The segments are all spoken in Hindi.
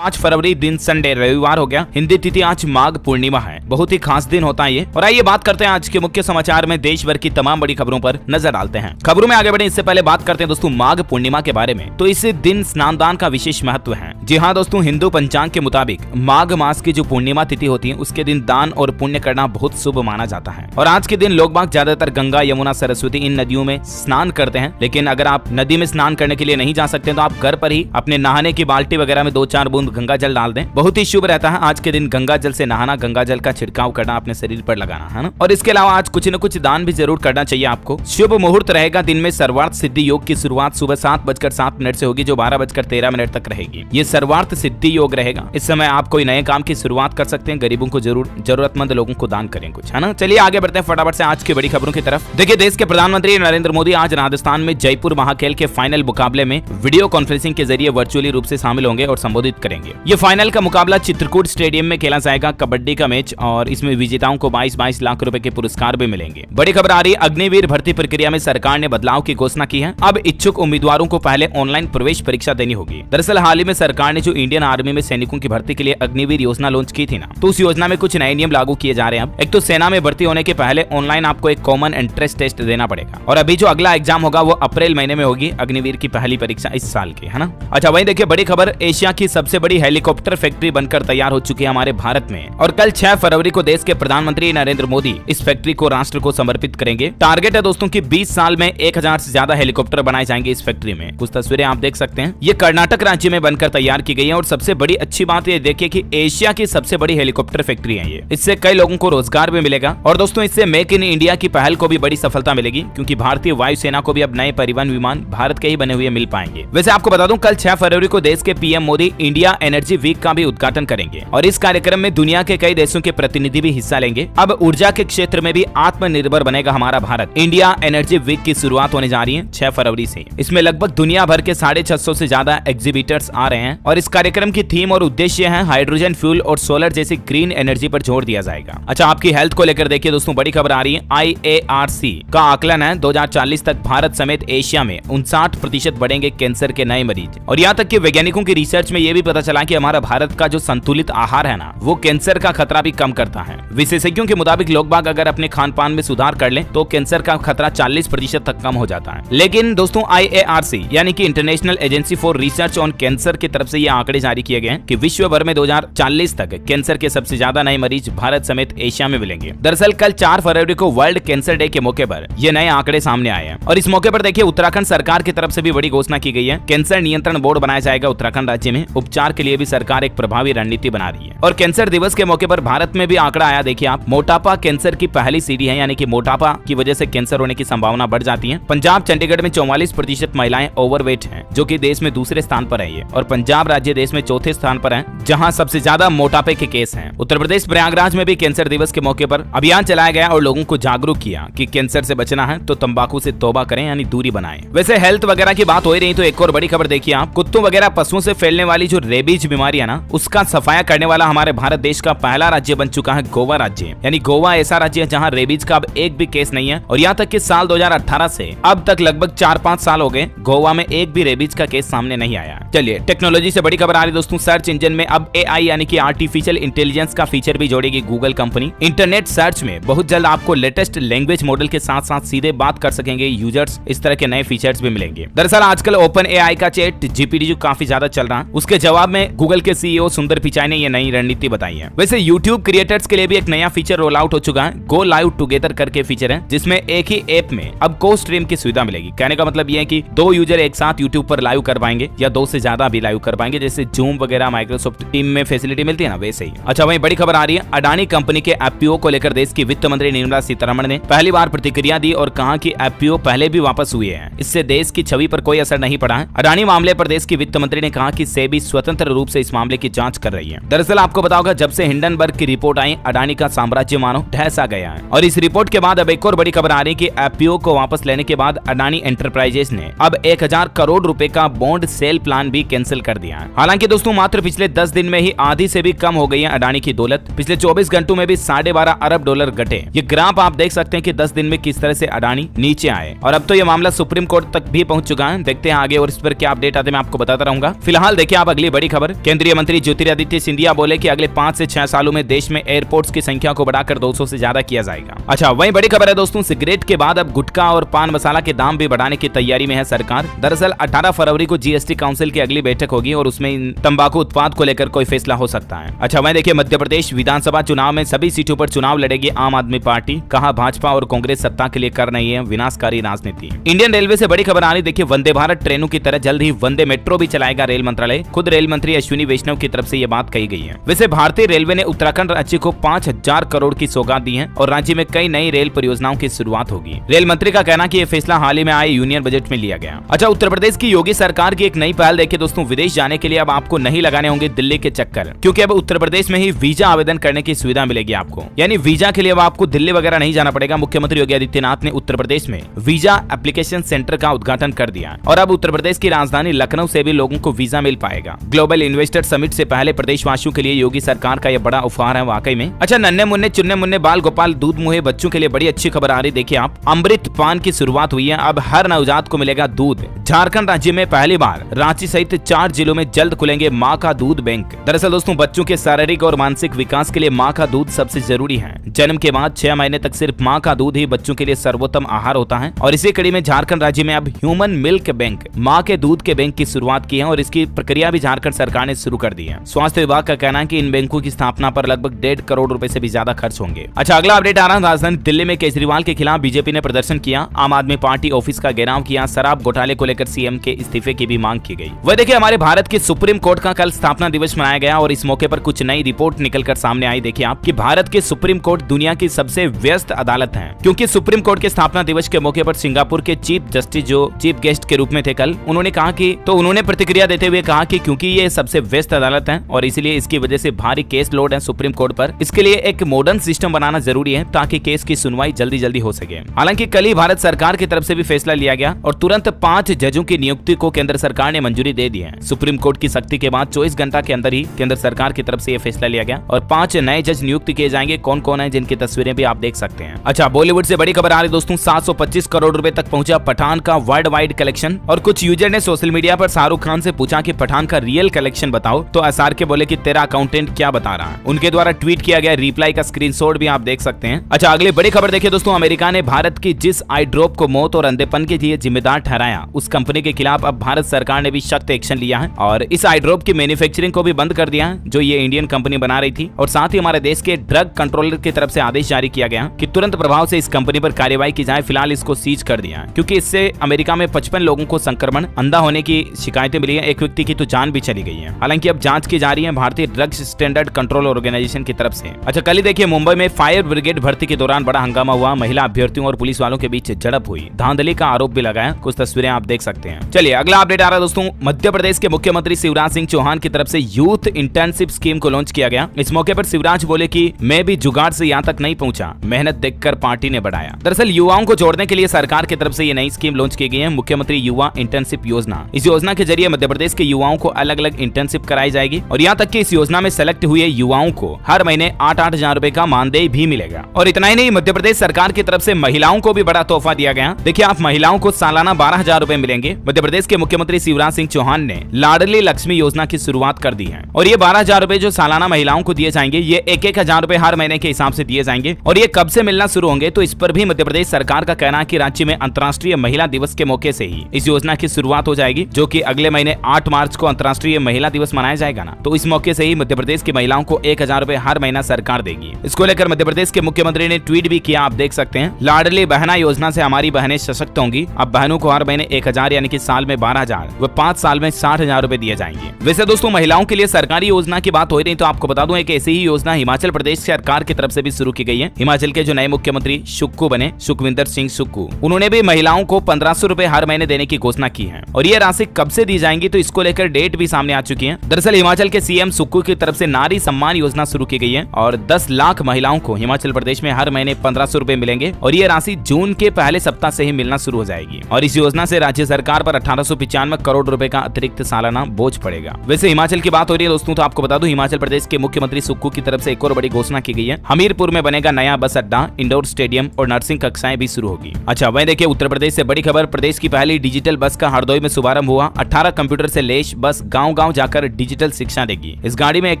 5 फरवरी दिन संडे रविवार हो गया। हिंदी तिथि आज माघ पूर्णिमा है। बहुत ही खास दिन होता है ये। और आइए बात करते हैं आज के मुख्य समाचार में देश भर की तमाम बड़ी खबरों पर नजर डालते हैं। खबरों में आगे बढ़े इससे पहले बात करते हैं दोस्तों माघ पूर्णिमा के बारे में। तो इस दिन स्नानदान का विशेष महत्व है। जी हाँ दोस्तों, हिंदू पंचांग के मुताबिक माघ मास की जो पूर्णिमा तिथि होती है उसके दिन दान और पुण्य करना बहुत शुभ माना जाता है। और आज के दिन लोग बाग ज्यादातर गंगा, यमुना, सरस्वती इन नदियों में स्नान करते हैं। लेकिन अगर आप नदी में स्नान करने के लिए नहीं जा सकते तो आप घर पर ही अपने नहाने की बाल्टी वगैरह में 2-4 बूंद गंगा जल डाल दें। बहुत ही शुभ रहता है आज के दिन गंगा जल से नहाना, गंगा जल का छिड़काव करना, अपने शरीर पर लगाना, है ना। और इसके अलावा आज कुछ न कुछ दान भी जरूर करना चाहिए आपको। शुभ मुहूर्त रहेगा दिन में। सर्वार्थ सिद्धि योग की शुरुआत सुबह 7:07 से होगी जो 12:13 तक रहेगी। ये सर्वार्थ सिद्धि योग रहेगा। इस समय आप कोई नए काम की शुरुआत कर सकते हैं। गरीबों को जरूर, जरूरतमंद लोगों को दान करें कुछ, है ना। चलिए आगे बढ़ते हैं फटाफट से आज की बड़ी खबरों की तरफ। देखिए, देश के प्रधानमंत्री नरेंद्र मोदी आज राजस्थान में जयपुर महाखेल के फाइनल मुकाबले में वीडियो कॉन्फ्रेंसिंग के जरिए वर्चुअली रूप से शामिल होंगे और संबोधित करेंगे। ये फाइनल का मुकाबला चित्रकूट स्टेडियम में खेला जाएगा। कबड्डी का मैच और इसमें विजेताओं को 22 लाख रुपए के पुरस्कार भी मिलेंगे। बड़ी खबर आ रही है, अग्निवीर भर्ती प्रक्रिया में सरकार ने बदलाव की घोषणा की है। अब इच्छुक उम्मीदवारों को पहले ऑनलाइन प्रवेश परीक्षा देनी होगी। दरअसल हाल ही में सरकार ने जो इंडियन आर्मी में सैनिकों की भर्ती के लिए अग्निवीर योजना लॉन्च की थी ना, तो उस योजना में कुछ नए नियम लागू किए जा रहे हैं। अब एक तो सेना में भर्ती होने के पहले ऑनलाइन आपको एक कॉमन एंट्रेंस टेस्ट देना पड़ेगा। और अभी जो अगला एग्जाम होगा वो अप्रैल महीने में होगी, अग्निवीर की पहली परीक्षा इस साल की, है ना। अच्छा, वहीं देखिए बड़ी खबर, एशिया की सबसे बड़ी हेलीकॉप्टर फैक्ट्री बनकर तैयार हो चुकी है हमारे भारत में। और कल 6 फरवरी को देश के प्रधानमंत्री नरेंद्र मोदी इस फैक्ट्री को राष्ट्र को समर्पित करेंगे। टारगेट है दोस्तों की 20 साल में 1000 से ज्यादा हेलीकॉप्टर बनाए जाएंगे इस फैक्ट्री में। कुछ तस्वीरें आप देख सकते हैं। ये कर्नाटक राज्य में बनकर तैयार की गई है। और सबसे बड़ी अच्छी बात ये देखिए कि एशिया की सबसे बड़ी हेलीकॉप्टर फैक्ट्री है ये। इससे कई लोगों को रोजगार भी मिलेगा। और दोस्तों इससे मेक इन इंडिया की पहल को भी बड़ी सफलता मिलेगी, क्योंकि भारतीय वायुसेना को भी अब नए परिवहन विमान भारत के ही बने हुए मिल पाएंगे। वैसे आपको बता दूं, कल 6 फरवरी को देश के PM Modi India energy week का भी उद्घाटन करेंगे। और इस कार्यक्रम में दुनिया के कई देशों के प्रतिनिधि भी हिस्सा लेंगे। अब ऊर्जा के क्षेत्र में भी आत्मनिर्भर बनेगा हमारा भारत। इंडिया एनर्जी वीक की शुरुआत होने जा रही है 6 फरवरी से। इसमें लगभग दुनिया भर के 650 से ज्यादा एग्जीबिटर्स आ रहे हैं। और इस कार्यक्रम की थीम और उद्देश्य है हाइड्रोजन फ्यूल और सोलर जैसी ग्रीन एनर्जी पर जोर दिया जाएगा। अच्छा, आपकी हेल्थ को लेकर देखिए दोस्तों बड़ी खबर आ रही है। IARC का आकलन है 2040 तक भारत समेत एशिया में 59% बढ़ेंगे कैंसर के नए मरीज। और यहाँ तक कि वैज्ञानिकों की रिसर्च में यह भी पता चला कि हमारा भारत का जो संतुलित आहार है ना, वो कैंसर का खतरा भी कम करता है। विशेषज्ञों के मुताबिक लोग बाग अगर अपने खान पान में सुधार कर लें तो कैंसर का खतरा 40% तक कम हो जाता है। लेकिन दोस्तों IARC यानी कि international agency for research on cancer की तरफ से ये आंकड़े जारी किए गए हैं कि विश्व भर में 2040 तक कैंसर के सबसे ज्यादा नए मरीज भारत समेत एशिया में मिलेंगे। दरअसल कल 4 फरवरी को वर्ल्ड कैंसर डे के मौके पर ये नए आंकड़े सामने आए हैं। और इस मौके पर देखिए उत्तराखंड सरकार की तरफ से भी बड़ी घोषणा की गई है। कैंसर नियंत्रण बोर्ड बनाया जाएगा उत्तराखंड राज्य में। उपचार के लिए भी सरकार एक प्रभावी रणनीति बना रही है। और कैंसर दिवस के मौके पर भारत में भी आंकड़ा आया, देखिए आप, मोटापा कैंसर की पहली सीढ़ी है। यानी कि मोटापा की वजह से कैंसर होने की संभावना बढ़ जाती है। पंजाब चंडीगढ़ में 44% महिलाएं ओवरवेट हैं, जो कि देश में दूसरे स्थान पर है ये। और पंजाब राज्य देश में चौथे स्थान पर है, जहां सबसे ज्यादा मोटापे के केस हैं। उत्तर प्रदेश प्रयागराज में भी कैंसर दिवस के मौके पर अभियान चलाया गया और लोगों को जागरूक किया कि कैंसर से बचना है तो तंबाकू से तौबा करें, यानी दूरी बनाएं। वैसे हेल्थ वगैरह की बात हो ही रही तो एक और बड़ी खबर देखिए आप, कुत्तों वगैरह पशुओं से फैलने वाली जो रेबीज बीमारी है ना, उसका सफाया करने वाला हमारे भारत देश का पहला राज्य बन चुका है गोवा राज्य। यानी गोवा ऐसा राज्य है जहां रेबीज का अब एक भी केस नहीं है। और यहाँ तक कि साल 2018 से अब तक लगभग 4-5 साल हो गए, गोवा में एक भी रेबीज का केस सामने नहीं आया। चलिए टेक्नोलॉजी से बड़ी खबर आ रही दोस्तों, सर्च इंजन में अब AI यानी कि आर्टिफिशियल इंटेलिजेंस का फीचर भी जोड़ेगी गूगल कंपनी। इंटरनेट सर्च में बहुत जल्द आपको लेटेस्ट लैंग्वेज मॉडल के साथ साथ सीधे बात कर सकेंगे यूजर्स। इस तरह के नए फीचर्स भी मिलेंगे। दरअसल आजकल ओपन AI का चैट GPT जो काफी ज्यादा चल रहा है, उसके जवाब में गूगल के CEO सुंदर पिचाई ने ये नई रणनीति बताई है। वैसे YouTube क्रिएटर्स के लिए भी एक नया फीचर रोल आउट हो चुका है। गो लाइव टुगेदर करके फीचर है, जिसमें एक ही ऐप में अब को स्ट्रीम की सुविधा मिलेगी। कहने का मतलब ये है कि 2 यूजर एक साथ YouTube पर लाइव कर पाएंगे या 2 से ज्यादा भी लाइव कर पाएंगे, जैसे जूम वगैरह माइक्रोसॉफ्ट टीम में फैसिलिटी मिलती है ना, वैसे ही। अच्छा, वहीं बड़ी खबर आ रही है, अडानी कंपनी के IPO को लेकर देश की वित्त मंत्री निर्मला सीतारमण ने पहली बार प्रतिक्रिया दी और कहा कि IPO पहले भी वापस हुए हैं, इससे देश की छवि पर कोई असर नहीं पड़ा है। अडानी मामले पर देश की वित्त मंत्री ने कहा कि सेबी स्वतंत्र रूप से इस मामले की जांच कर रही है। दरअसल आपको बताओगे, जब से हिंडनबर्ग की रिपोर्ट आई, अडानी का साम्राज्य मानो ढह सा गया है। और इस रिपोर्ट के बाद अब एक और बड़ी खबर आ रही है कि IPO को वापस लेने के बाद अडानी एंटरप्राइजेस ने अब 1000 करोड़ रुपए का बॉन्ड सेल प्लान भी कैंसिल कर दिया है। हालांकि दोस्तों मात्र पिछले 10 दिन में ही आधी से भी कम हो गई है अडानी की दौलत। पिछले 24 घंटों में भी $12.5 अरब घटे। ये ग्राफ आप देख सकते हैं कि 10 दिन में किस तरह से अडानी नीचे आए। और अब तो ये मामला सुप्रीम कोर्ट तक भी पहुंच चुका है। देखते हैं आगे और इस पर क्या अपडेट आते मैं आपको बताता रहूंगा। फिलहाल देखिए आप अगली बड़ी खबर, केंद्रीय मंत्री ज्योतिरादित्य सिंधिया बोले कि अगले 5 से 6 सालों में देश में एयरपोर्ट्स की संख्या को बढ़ाकर 200 से ज्यादा किया जाएगा। अच्छा, वहीं बड़ी खबर है दोस्तों, सिगरेट के बाद अब गुटखा और पान मसाला के दाम भी बढ़ाने की तैयारी में है सरकार। दरअसल 18 फरवरी को जीएसटी काउंसिल की अगली बैठक होगी और उसमें इन तंबाकू उत्पाद को लेकर कोई फैसला हो सकता है। अच्छा, वहीं देखिए मध्य प्रदेश विधानसभा चुनाव में सभी सीटों पर चुनाव लड़ेगी आम आदमी पार्टी, कहा भाजपा और कांग्रेस सत्ता के लिए कर रही है विनाशकारी राजनीति। इंडियन रेलवे से बड़ी खबर आ रही, देखिए वंदे भारत ट्रेनों की तरह जल्द ही वंदे मेट्रो भी चलाएगा रेल मंत्रालय। खुद रेल मंत्री अश्विनी वैष्णव की तरफ से ये बात कही गई है। वैसे भारतीय रेलवे ने उत्तराखंड राज्य को 5000 करोड़ की सौगात दी है और राज्य में कई नई रेल परियोजनाओं की शुरुआत होगी। रेल मंत्री का कहना कि ये फैसला हाल ही में आए यूनियन बजट में लिया गया। अच्छा, उत्तर प्रदेश की योगी सरकार की एक नई पहल देखिए दोस्तों, विदेश जाने के लिए अब आपको नहीं लगाने होंगे दिल्ली के चक्कर, क्योंकि अब उत्तर प्रदेश में ही वीजा आवेदन करने की सुविधा मिलेगी आपको। यानी वीजा के लिए अब आपको दिल्ली वगैरह नहीं जाना पड़ेगा। मुख्यमंत्री योगी आदित्यनाथ ने उत्तर प्रदेश में वीजा एप्लीकेशन सेंटर का उद्घाटन कर दिया और अब उत्तर प्रदेश की राजधानी लखनऊ से भी लोगों को वीजा मिल पाएगा। ग्लोबल इन्वेस्टर समिट से पहले प्रदेशवासियों के लिए योगी सरकार का यह बड़ा उपहार है वाकई में। अच्छा, नन्हे मुन्ने चुन्ने मुन्ने बाल गोपाल दूध मुहे बच्चों के लिए बड़ी अच्छी खबर आ रही, देखिए आप, अमृत पान की शुरुआत हुई है। अब हर नवजात को मिलेगा दूध। झारखंड राज्य में पहली बार रांची सहित 4 जिलों में जल्द खुलेंगे माँ का दूध बैंक। दरअसल दोस्तों, बच्चों के शारीरिक और मानसिक विकास के लिए माँ का दूध सबसे जरूरी है। जन्म के बाद 6 महीने तक सिर्फ माँ का दूध ही बच्चों के लिए सर्वोत्तम आहार होता है और इसी कड़ी में झारखंड राज्य में अब ह्यूमन मिल्क बैंक, माँ के दूध के बैंक की शुरुआत की है और इसकी प्रक्रिया भी झारखंड सरकार ने शुरू कर दी है। स्वास्थ्य विभाग का कहना है कि इन बैंकों की स्थापना पर लगभग 1.5 करोड़ रुपए से भी ज्यादा खर्च होंगे। अच्छा, अगला अपडेट आ रहा है, राजधानी दिल्ली में केजरीवाल के खिलाफ बीजेपी ने प्रदर्शन किया। आम आदमी पार्टी ऑफिस का घेराव किया। शराब घोटाले को लेकर सीएम के इस्तीफे की भी मांग की गई। वह देखिए हमारे भारत के सुप्रीम कोर्ट का कल स्थापना दिवस मनाया गया और इस मौके पर कुछ नई रिपोर्ट निकलकर सामने आई। देखिए आप कि भारत के सुप्रीम कोर्ट दुनिया की सबसे व्यस्त अदालत है, क्योंकि सुप्रीम कोर्ट के स्थापना दिवस के मौके पर सिंगापुर के चीफ जस्टिस जो चीफ गेस्ट के रूप में थे कल, उन्होंने प्रतिक्रिया देते हुए कहा कि क्योंकि ये सबसे व्यस्त अदालत है और इसलिए इसकी वजह से भारी केस लोड है सुप्रीम कोर्ट पर, इसके लिए एक मॉडर्न सिस्टम बनाना जरूरी है ताकि केस की सुनवाई जल्दी जल्दी हो सके। हालांकि कल ही भारत सरकार की तरफ से भी फैसला लिया गया और तुरंत 5 जजों की नियुक्ति को केंद्र सरकार ने मंजूरी दे दी है। सुप्रीम कोर्ट की सख्ती के बाद 24 घंटा के अंदर ही केंद्र सरकार की तरफ से यह फैसला लिया गया और 5 नए जज नियुक्त किए जाएंगे। कौन कौन है जिनकी तस्वीरें भी आप देख सकते हैं। अच्छा, बॉलीवुड से बड़ी खबर आ रही दोस्तों, 725 करोड़ रुपए तक पहुंचा पठान का वर्ल्ड वाइड कलेक्शन और कुछ यूजर ने सोशल मीडिया पर शाहरुख खान से पूछा कि पठान का रियल कलेक्शन बताओ, तो एसआर के बोले कि तेरा अकाउंटेंट क्या बता रहा है। उनके द्वारा ट्वीट किया गया रिप्लाई का स्क्रीनशॉट भी आप देख सकते हैं। अच्छा, अगली बड़ी खबर देखिए दोस्तों, अमेरिका ने भारत की जिस आई ड्रॉप को मौत और अंधेपन के लिए जिम्मेदार ठहराया, उस कंपनी के खिलाफ अब भारत सरकार ने भी सख्त एक्शन लिया है और इस आई ड्रॉप की मैन्युफैक्चरिंग को भी बंद कर दिया है जो ये इंडियन कंपनी बना रही थी। और साथ ही हमारे देश के ड्रग कंट्रोलर की तरफ से आदेश जारी किया गया कि तुरंत प्रभाव से इस कंपनी पर कार्रवाई की जाए। फिलहाल इसको सीज कर दिया है क्योंकि इससे अमेरिका में 55 लोगों को संक्रमण, अंधा होने की शिकायतें मिली है। एक व्यक्ति की तो जान भी चली गई है। हालांकि अब जांच की जा रही है भारतीय ड्रग्स स्टैंडर्ड कंट्रोल ऑर्गेनाइजेशन की तरफ से। अच्छा, कल ही देखिए मुंबई में फायर ब्रिगेड भर्ती के दौरान बड़ा हंगामा हुआ। महिला अभ्यर्थियों और पुलिस वालों के बीच झड़प हुई, धांधली का आरोप भी लगाया। कुछ तस्वीरें आप देख सकते हैं। चलिए अगला अपडेट आ रहा है दोस्तों, मध्य प्रदेश के मुख्यमंत्री शिवराज सिंह चौहान की तरफ से यूथ इंटर्नशिप स्कीम को लॉन्च किया गया। इस मौके पर शिवराज बोले कि मैं भी जुगाड़ से यहाँ तक नहीं पहुंचा, मेहनत देखकर पार्टी ने बढ़ाया। दरअसल युवाओं को जोड़ने के लिए सरकार की तरफ से ये नई स्कीम लॉन्च की गई है, मुख्यमंत्री युवा इंटर्नशिप योजना। इस योजना के जरिए मध्य प्रदेश के युवाओं को अलग अलग इंटर्नशिप कराई जाएगी और यहाँ तक कि इस योजना में सेलेक्ट हुए युवाओं को हर महीने 8-8 हजार रुपए का मानदेय भी मिलेगा। और इतना ही नहीं, मध्य प्रदेश सरकार की तरफ से महिलाओं को भी बड़ा तोहफा दिया गया। देखिए आप, महिलाओं को सालाना 12,000 रुपए मिलेंगे। मध्य प्रदेश के मुख्यमंत्री शिवराज सिंह चौहान ने लाडली लक्ष्मी योजना की शुरुआत कर दी है और ये 12,000 रुपए जो सालाना महिलाओं को दिए जाएंगे, ये 1-1 हजार रुपए हर महीने के हिसाब से दिए जाएंगे। और ये कब से मिलना शुरू होंगे, तो इस पर भी मध्य प्रदेश सरकार का कहना है कि राज्य में अंतर्राष्ट्रीय महिला दिवस के मौके से ही इस योजना की शुरुआत हो जाएगी, जो कि अगले महीने 8 मार्च को अंतर्राष्ट्रीय महिला दिवस मनाया जाएगा ना, तो इस मौके से ही मध्य प्रदेश की महिलाओं को 1,000 रुपए हर महीना सरकार देगी। इसको लेकर मध्य प्रदेश के मुख्यमंत्री ने ट्वीट भी किया, आप देख सकते हैं। लाडली बहना योजना से हमारी बहनें सशक्त होंगी। अब बहनों को हर महीने 1,000 यानी कि साल में 12,000 व 5 साल में 60,000 रुपए दिए जाएंगे। वैसे दोस्तों, महिलाओं के लिए सरकारी योजना की बात हो रही तो आपको बता दूं, एक ऐसी ही योजना हिमाचल प्रदेश सरकार की तरफ से भी शुरू की गई है। हिमाचल के जो नए मुख्यमंत्री सुक्खू बने, सुखविंदर सिंह सुक्खू, उन्होंने भी महिलाओं को 1500 रुपए हर महीने देने की घोषणा की है और ये राशि कब से दी जाएंगी, तो इसको लेकर डेट भी सामने आ चुकी है। दरअसल हिमाचल के सीएम सुक्खू की तरफ से नारी सम्मान योजना शुरू की गई है और 10 लाख महिलाओं को हिमाचल प्रदेश में हर महीने 1500 रुपए मिलेंगे और ये राशि जून के पहले सप्ताह से ही मिलना शुरू हो जाएगी। और इस योजना से राज्य सरकार पर 1895 करोड़ रुपए का अतिरिक्त सालाना बोझ पड़ेगा। वैसे हिमाचल की बात हो रही है दोस्तों, तो आपको बता दूं, हिमाचल प्रदेश के मुख्यमंत्री सुक्खू की तरफ से एक और बड़ी घोषणा की गई है। हमीरपुर में बनेगा नया बस अड्डा, इंडोर स्टेडियम और नर्सिंग कक्षाएं भी शुरू होगी। अच्छा, वहीं देखिए उत्तर प्रदेश से बड़ी खबर, प्रदेश की पहली डिजिटल बस का हरदोई में शुभारंभ हुआ। 18 कंप्यूटर से लैस बस गाँव गांव जाकर डिजिटल शिक्षा देगी। इस गाड़ी में एक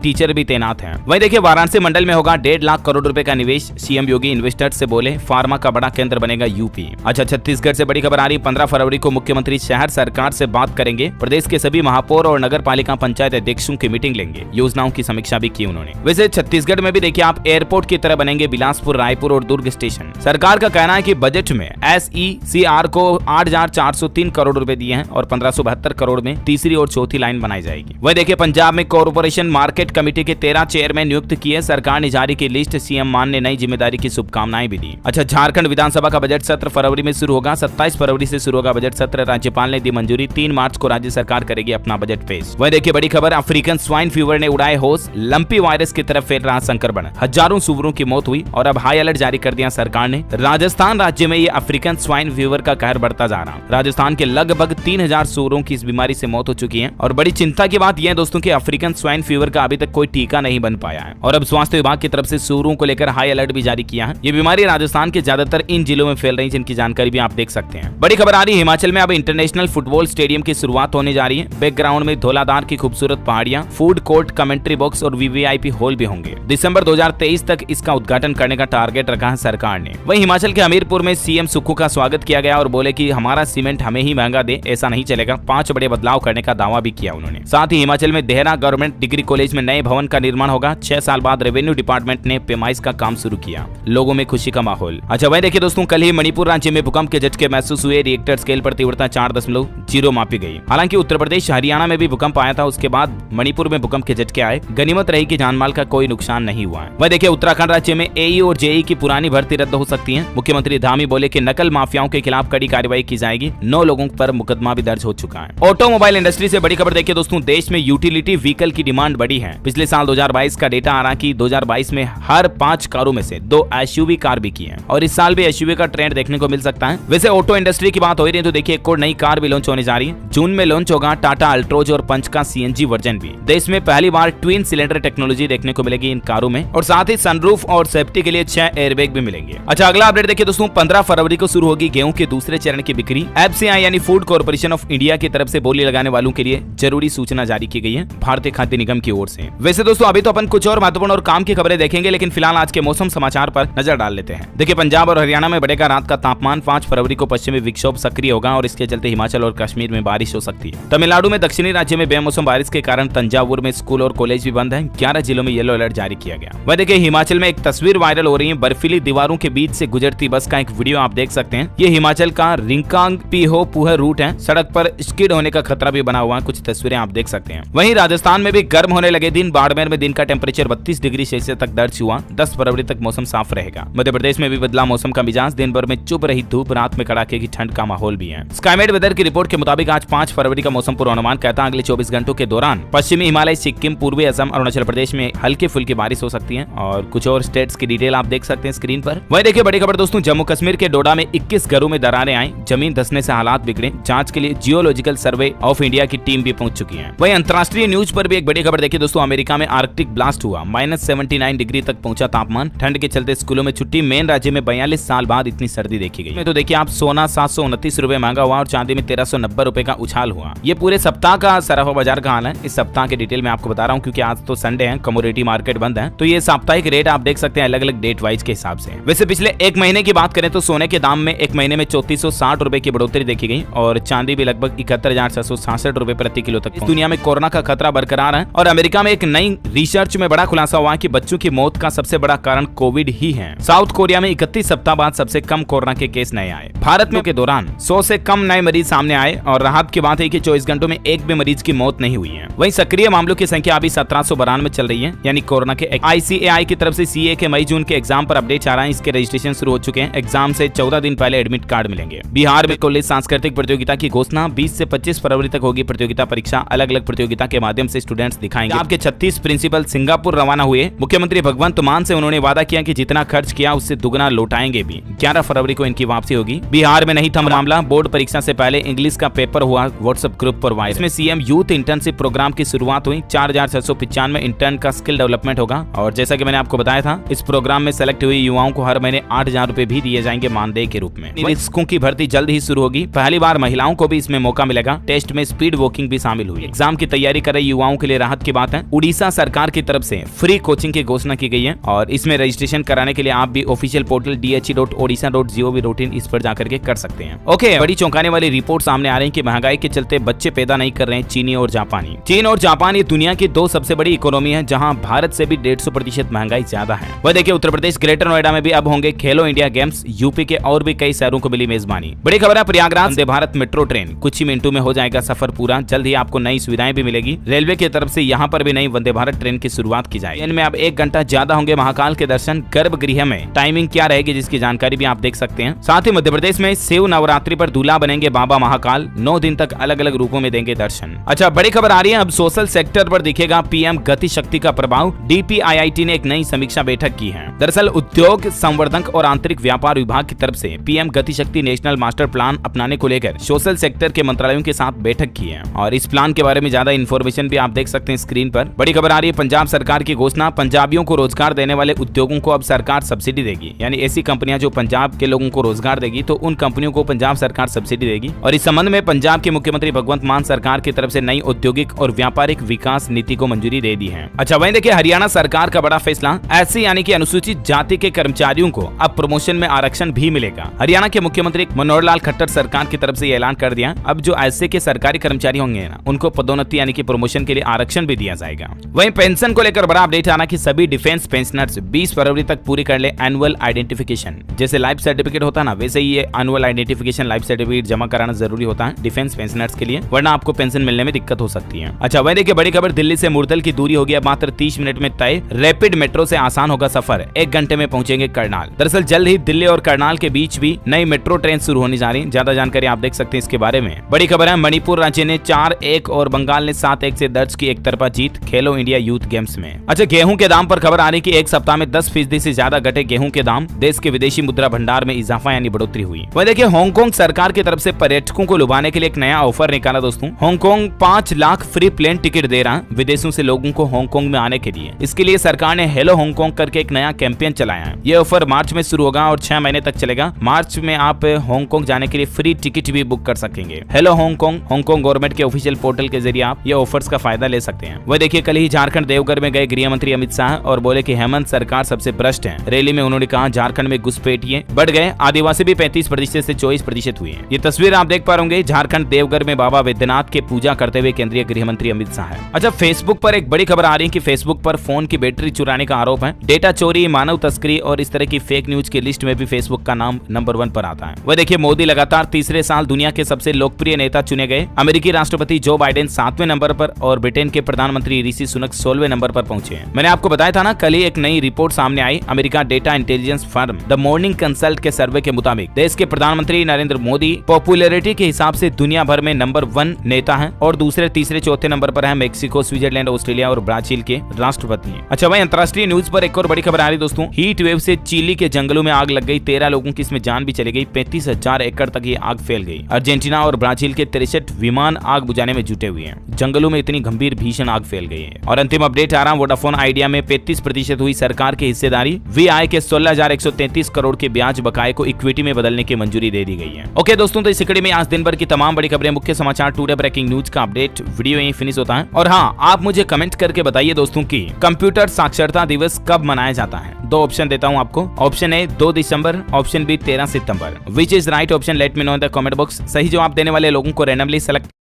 टीचर भी तैनात है। वहीं देखिए वाराणसी मंडल में होगा 1.5 लाख करोड़ रुपए का निवेश। सीएम योगी इन्वेस्टर्स से बोले फार्मा का बड़ा केंद्र बनेगा यूपी। अच्छा, छत्तीसगढ़ से बड़ी खबर आ रही। 15 फरवरी को मुख्यमंत्री शहर सरकार से बात करेंगे। प्रदेश के सभी महापौर और नगर पालिका पंचायत अध्यक्षों की मीटिंग लेंगे। योजनाओं की समीक्षा भी की उन्होंने। वैसे छत्तीसगढ़ में भी देखिए आप एयरपोर्ट की तरह बनेंगे बिलासपुर, रायपुर और दुर्ग स्टेशन। सरकार का कहना है कि बजट में SECR को 8,403 करोड़ रुपए दिए हैं और 1572 करोड़ में तीसरी और चौथी लाइन बनाई जाएगी। वही देखिए पंजाब में कॉर्पोरेशन मार्केट कमेटी के 13 चेयरमैन नियुक्त किए। सरकार ने जारी की लिस्ट। सीएम मान ने नई जिम्मेदारी की शुभकामनाएं भी दी। अच्छा, झारखंड विधानसभा का बजट सत्र फरवरी में शुरू होगा। 27 फरवरी से शुरू होगा बजट सत्र। राज्यपाल ने दी मंजूरी। 3 मार्च को राज्य सरकार करेगी अपना बजट पेश। वही देखिए बड़ी खबर, अफ्रीकन स्वाइन फीवर ने उड़ाए होश। लंपी वायरस की तरफ फैल रहा संक्रमण। हजारों सूअरों की मौत हुई और अब हाई अलर्ट जारी कर दिया सरकार ने। राजस्थान राज्य में ये अफ्रीकन स्वाइन फीवर का कहर बढ़ता जा रहा। राजस्थान के लगभग 3000 सूअरों की इस बीमारी से मौत हो चुकी है और बड़ी चिंता की बात यह है दोस्तों कि अफ्रीकन स्वाइन फीवर का अभी तक कोई टीका नहीं बन पाया है और अब स्वास्थ्य विभाग की तरफ से सूअरों को लेकर हाई अलर्ट भी जारी किया है। ये बीमारी राजस्थान के ज्यादातर इन जिलों में फैल रही, जिनकी जानकारी भी आप देख सकते हैं। बड़ी खबर आ रही है, हिमाचल में अब इंटरनेशनल फुटबॉल स्टेडियम की शुरुआत होने जा रही है। बैकग्राउंड में धौलाधार की खूबसूरत पहाड़ियां, फूड कोर्ट, कमेंट्री बॉक्स और VVIP हॉल भी होंगे। दिसंबर 2023 तक इसका उद्घाटन करने का टारगेट रखा है सरकार ने। वहीं हिमाचल के हमीरपुर में सीएम सुक्खू का स्वागत किया गया और बोले कि हमारा सीमेंट हमें ही महंगा दे, ऐसा नहीं चलेगा। 5 बड़े बदलाव करने का दावा भी किया उन्होंने। साथ ही हिमाचल में देहरा गवर्नमेंट डिग्री कॉलेज में नए भवन का निर्माण होगा। 6 साल बाद रेवेन्यू डिपार्टमेंट ने पेमाइश का काम शुरू किया। लोगों में खुशी का माहौल। अच्छा वहीं देखिए दोस्तों, कल ही मणिपुर राज्य में भूकंप के झटके महसूस हुए। रिएक्टर स्केल पर तीव्रता 4.0 मापी गई। हालांकि उत्तर प्रदेश, हरियाणा में भी भूकंप आया था, उसके बाद मणिपुर में भूकंप के झटके आए। गनीमत रही कि जानमाल का कोई नुकसान नहीं हुआ है। वह देखिए उत्तराखंड राज्य में AE और JE की पुरानी भर्ती रद्द हो सकती है। मुख्यमंत्री धामी बोले कि नकल माफियाओं के खिलाफ कड़ी कार्रवाई की जाएगी। 9 लोगों पर मुकदमा भी दर्ज हो चुका है। ऑटोमोबाइल इंडस्ट्री से बड़ी खबर देखिए दोस्तों, देश में यूटिलिटी व्हीकल की डिमांड बढ़ी है। पिछले साल 2022 का डेटा आ रहा कि 2022 में हर 5 कारों में से 2 SUV कार बिकी है और इस साल भी SUV का ट्रेंड देखने को मिल सकता है। वैसे ऑटो इंडस्ट्री की बात हो रही है तो देखिए एक और नई कार भी लॉन्च होने जा रही है। जून में लॉन्च होगा टाटा अल्ट्रोज और पंच का CNG वर्जन भी। देश में पहली बार ट्विन सिलेंडर टेक्नोलॉजी देखने को मिलेगी इन कारों में और साथ ही सनरूफ और सेफ्टी के लिए 6 एयरबैग भी मिलेंगे। अच्छा अगला अपडेट देखिए दोस्तों, 15 फरवरी को शुरू होगी गेहूं के दूसरे चरण की बिक्री। FCI यानी फूड कॉर्पोरेशन ऑफ इंडिया की तरफ से बोली लगाने वालों के लिए जरूरी सूचना जारी की गई है भारतीय खाद्य निगम की ओर से। वैसे दोस्तों अभी तो अपन कुछ और महत्वपूर्ण और काम की खबरें देखेंगे, लेकिन फिलहाल आज के मौसम समाचार पर नजर डाल लेते हैं। देखिए पंजाब और हरियाणा में बढ़ेगा रात का तापमान। 5 फरवरी को पश्चिमी विक्षोभ सक्रिय होगा और इसके चलते हिमाचल और कश्मीर में बारिश हो सकती है। तमिलनाडु में दक्षिणी राज्य में बेमौसम बारिश के कारण तंजावुर में स्कूल और कॉलेज भी बंद है। 11 जिलों में येलो अलर्ट जारी किया गया। वह देखिए हिमाचल में एक तस्वीर वायरल हो रही है। बर्फीली दीवारों के बीच से गुजरती बस का एक वीडियो आप देख सकते हैं। ये हिमाचल का रिंकांग पीहो पुह रूट है। सड़क पर स्किड होने का खतरा भी बना हुआ है। कुछ तस्वीरें आप देख सकते हैं। वहीं राजस्थान में भी गर्म होने लगे दिन। बाड़मेर में दिन का टेम्परेचर 32 डिग्री सेल्सियस तक दर्ज हुआ। 10 फरवरी तक मौसम साफ रहेगा। मध्य प्रदेश में भी बदला मौसम का मिजाज। दिन भर में चुप रही धूप, रात में कड़ाके की ठंड का माहौल भी है। स्काईमेट वेदर की रिपोर्ट के मुताबिक आज 5 फरवरी का मौसम पूर्वानुमान कहता है अगले 24 घंटों के दौरान पश्चिमी हिमालय, सिक्किम, पूर्वी असम, अरुणाचल प्रदेश में हल्की फुल्की बारिश हो सकती है और कुछ और स्टेट्स की डिटेल आप देख सकते हैं स्क्रीन पर। वही देखिए बड़ी खबर दोस्तों, जम्मू कश्मीर के डोडा में 21 घरों में दरारें आई। जमीन धंसने से हालात बिगड़े। जांच के लिए जियोलॉजिकल सर्वे ऑफ इंडिया की टीम भी पहुंच चुकी है। वहीं अंतर्राष्ट्रीय न्यूज पर भी एक बड़ी खबर देखिए दोस्तों, अमेरिका में आर्कटिक ब्लास्ट हुआ। -79 डिग्री तक पहुंचा तापमान। ठंड के चलते स्कूलों में छुट्टी। मेन राज्य में 42 साल बाद इतनी सर्दी देखी गई। तो देखिए आप सोना 729 रुपए महंगा हुआ और चांदी में 1390 रुपए का उछाल हुआ। ये पूरे सप्ताह का सराफा बाजार का हाल है। इस सप्ताह के डिटेल में आपको बता रहा हूँ क्योंकि आज तो संडे है, कमोडिटी मार्केट बंद है, तो ये साप्ताहिक रेट आप देख सकते हैं अलग अलग डेट वाइज के हिसाब से। वैसे पिछले एक महीने की बात करें तो सोने के दाम में एक महीने में 3460 रुपए की बढ़ोतरी देखी गई और चांदी भी लगभग 71,666 रुपए प्रति किलो तक। इस दुनिया में कोरोना का खतरा बरकरार है और अमेरिका में एक नई रिसर्च में बड़ा खुलासा हुआ कि बच्चों की मौत का सबसे बड़ा कारण कोविड ही है। साउथ कोरिया में 31 सप्ताह बाद सबसे कम कोरोना के केस नए आए। भारत में के दौरान 100 से कम नए मरीज सामने आए और राहत की बात है कि 24 घंटों में एक भी मरीज की मौत नहीं हुई है। वहीं सक्रिय मामलों की संख्या अभी 1792 में चल रही है, यानी कोरोना के। ICAI की तरफ से CA के मई जून के एग्जाम पर अपडेट आ रहा है। इसके रजिस्ट्रेशन शुरू हो चुके हैं। एग्जाम से 14 दिन पहले एडमिट कार्ड मिलेंगे। बिहार में कॉलेज सांस्कृतिक प्रतियोगिता की घोषणा। 20 से 25 फरवरी तक होगी प्रतियोगिता परीक्षा। अलग अलग प्रतियोगिता के माध्यम से स्टूडेंट्स दिखाएंगे। आपके 36 प्रिंसिपल सिंगापुर रवाना हुए। मुख्यमंत्री भगवंत मान से उन्होंने वादा किया कि जितना खर्च किया उससे दुगना लौटाएंगे भी। 11 फरवरी को इनकी वापसी होगी। बिहार में नहीं थम मामला। बोर्ड परीक्षा से पहले इंग्लिश का पेपर हुआ व्हाट्सएप ग्रुप पर वायरल। इसमें CM यूथ इंटर्नशिप प्रोग्राम की शुरुआत हुई। 4695 इंटर्न का स्किल डेवलपमेंट होगा और जैसा कि मैंने आपको बताया था, इस प्रोग्राम में सेलेक्ट हुए युवाओं को हर महीने 8000 रुपए भी दिए जाएंगे मानदेय के रूप में। निरीक्षकों की भर्ती जल्द ही शुरू होगी। पहली बार महिलाओं को भी इसमें मौका मिलेगा। टेस्ट में स्पीड वॉकिंग भी शामिल हुई। एग्जाम की तैयारी कर रहे युवाओं के लिए राहत की बात है। उड़ीसा सरकार की तरफ से फ्री कोचिंग की घोषणा की गई है और इसमें रजिस्ट्रेशन कराने के लिए आप भी ऑफिशियल पोर्टल dhe.odisha.gov.in इस पर जाकर के कर सकते हैं। ओके, बड़ी चौंकाने वाली रिपोर्ट सामने आ रही है कि महंगाई के चलते बच्चे पैदा नहीं कर रहे हैं चीनी और जापानी। चीन और जापान ये दुनिया की दो सबसे बड़ी इकोनॉमी है, जहां भारत से भी 150% महंगाई ज्यादा है। वह देखिए उत्तर प्रदेश ग्रेटर नोएडा में भी अब होंगे खेलो इंडिया गेम्स। यूपी के और भी कई शहरों को मिली मेजबानी। बड़ी खबर है प्रयागराज वंदे भारत मेट्रो ट्रेन कुछ ही मिनटों में हो जाएगा सफर पूरा। जल्द ही आपको नई सुविधाएं भी मिलेगी। रेलवे की तरफ से यहाँ पर भी नई वंदे भारत ट्रेन की शुरुआत की जाएगी। इनमें अब 1 घंटा ज्यादा होंगे महाकाल के दर्शन। गर्भगृह में टाइमिंग क्या रहेगी जिसकी जानकारी भी आप देख सकते हैं। साथ ही मध्य प्रदेश में शिव नवरात्रि पर दूल्हा बनेंगे बाबा महाकाल। 9 दिन तक अलग अलग रूपों में देंगे दर्शन। अच्छा, बड़ी खबर आ रही है अब सोशल सेक्टर पर दिखेगा पीएम गति शक्ति का प्रभाव। DPIIT ने एक नई समीक्षा बैठक की है। दरअसल उद्योग संवर्धन और आंतरिक व्यापार विभाग की तरफ से पीएम गति शक्ति नेशनल मास्टर प्लान अपनाने को लेकर सोशल सेक्टर के मंत्रालयों के साथ बैठक की है और इस प्लान के बारे में ज्यादा इन्फॉर्मेशन भी आप देख सकते हैं स्क्रीन पर। बड़ी खबर आ रही है पंजाब सरकार की घोषणा। पंजाबियों को रोजगार देने वाले उद्योगों को अब सरकार सब्सिडी देगी। यानी ऐसी कंपनियां जो पंजाब के लोगों को रोजगार देगी तो उन कंपनियों को पंजाब सरकार सब्सिडी देगी। और इस संबंध में पंजाब के मुख्यमंत्री भगवंत मान सरकार की तरफ से नई औद्योगिक और व्यापारिक विकास नीति को मंजूरी दे दी है। अच्छा, वहीं देखिए हरियाणा सरकार का बड़ा फैसला। ऐसी यानी कि अनुसूचित जाति के कर्मचारियों को अब प्रमोशन में आरक्षण भी मिलेगा। हरियाणा के मुख्यमंत्री मनोहर लाल खट्टर सरकार की तरफ से ऐलान कर दिया अब जो ऐसे के सरकारी कर्मचारी होंगे ना उनको पदोन्नति यानी कि प्रमोशन के लिए आरक्षण भी दिया जाएगा। वहीं पेंशन को लेकर बड़ा अपडेट आना कि सभी डिफेंस पेंशनर्स 20 फरवरी तक पूरी कर ले एनुअल आइडेंटिफिकेशन। जैसे लाइफ सर्टिफिकेट होता है ना वैसे ही ये एनुअल आइडेंटिफिकेशन लाइफ सर्टिफिकेट जमा कराना जरूरी होता है डिफेंस पेंशनर्स के लिए, वरना आपको पेंशन मिलने में दिक्कत हो सकती है। अच्छा, वहीं देखिए बड़ी खबर दिल्ली से मुरदल की दूरी होगी अब मात्र 30 मिनट में तय। रैपिड मेट्रो से आसान होगा सफर। 1 घंटे में पहुंचेंगे करनाल। दरअसल जल्द ही दिल्ली और करनाल के बीच भी नई मेट्रो ट्रेन शुरू होने जा रही है। ज्यादा जानकारी आप देख सकते हैं इसके बारे में। बड़ी खबर है मणिपुर राज्य ने 4-1 और बंगाल ने 7-1 से दर्ज की एक तरफा जीत खेलो इंडिया यूथ गेम्स में। अच्छा, गेहूं के दाम पर खबर आ रही कि एक सप्ताह में 10% से ज्यादा घटे गेहूं के दाम। देश के विदेशी मुद्रा भंडार में इजाफा यानी बढ़ोतरी हुई। वह देखिए हांगकांग सरकार की तरफ से पर्यटकों को लुभाने के लिए एक नया ऑफर निकाला दोस्तों। Hong Kong 5 lakh free plane ticket दे रहा विदेशों से लोगों को हांगकांग में आने के लिए। इसके लिए सरकार ने हेलो हांगकांग करके एक नया कैंपेन चलाया है। ये ऑफर मार्च में शुरू होगा और 6 महीने तक चलेगा। मार्च में आप हांगकांग जाने के लिए फ्री टिकट भी बुक कर सकेंगे। हेलो हांगकांग गवर्नमेंट के ऑफिशियल पोर्टल के जरिए आप ये ऑफर्स का फायदा ले सकते हैं। वह देखिए कल ही झारखंड देवघर में गए गृह मंत्री अमित शाह और बोले कि हेमंत सरकार सबसे भ्रष्ट है। रैली में उन्होंने कहा झारखंड में घुसपैठिए बढ़ गए, आदिवासी भी 35% से 24% हुए। ये तस्वीर आप देख पा रहे झारखंड देवघर में बाबा वैद्यनाथ के पूजा करते हुए केंद्रीय गृह मंत्री अमित शाह। अच्छा, फेसबुक पर एक बड़ी खबर आ रही है कि फेसबुक पर फोन की बैटरी चुराने का आरोप है। डेटा चोरी, मानव तस्करी और इस तरह की फेक न्यूज की लिस्ट में भी फेसबुक का नाम नंबर 1 पर आता है। वह देखिए मोदी लगातार तीसरे साल दुनिया के सबसे लोकप्रिय नेता चुने गए। अमेरिकी राष्ट्रपति जो बाइडेन 7वें नंबर पर और ब्रिटेन के प्रधानमंत्री ऋषि सुनक 16वें नंबर पर पहुंचे। मैंने आपको बताया था ना कल ही एक नई रिपोर्ट सामने आई। America data intelligence firm the Morning Consult के सर्वे के मुताबिक देश के प्रधानमंत्री नरेंद्र मोदी पॉपुलैरिटी के हिसाब से दुनिया भर में नंबर 1 नेता है और दूसरे, तीसरे, चौथे नंबर पर है मेक्सिको, स्विट्जरलैंड, ऑस्ट्रेलिया और ब्राजील के राष्ट्रपति। अच्छा, वहीं अंतर्राष्ट्रीय न्यूज पर एक और बड़ी खबर आ रही दोस्तों। हीट वेव से चिली के जंगलों में आग लग गई। 13 लोगों की इसमें जान भी चली गई। 35,000 एकड़ तक ये आग फैल गई। अर्जेंटीना और ब्राजील के 63 विमान आग बुझाने में जुटे हुए हैं। जंगलों में इतनी गंभीर भीषण आग फैल गई है। और अंतिम अपडेट आ रहा है वोडाफोन आइडिया में 35% हुई सरकार की हिस्सेदारी। VI के 16,133 करोड़ के ब्याज बकाये को इक्विटी में बदलने की मंजूरी दे दी गई है। ओके दोस्तों, तो इस कड़ी में आज दिन भर की तमाम बड़ी खबरें, मुख्य समाचार, टुडे ब्रेकिंग न्यूज का अपडेट वीडियो यहीं फिनिश होता है। और हाँ, आप मुझे कमेंट करके बताइए दोस्तों की कंप्यूटर साक्षरता दिवस कब मनाया जाता है। 2 ऑप्शन देता हूँ आपको। ऑप्शन ए 2 दिसंबर, ऑप्शन बी 13 सितंबर। Which is right option, let me know in the comment box. सही जवाब देने वाले लोगों को रैंडमली सेलेक्ट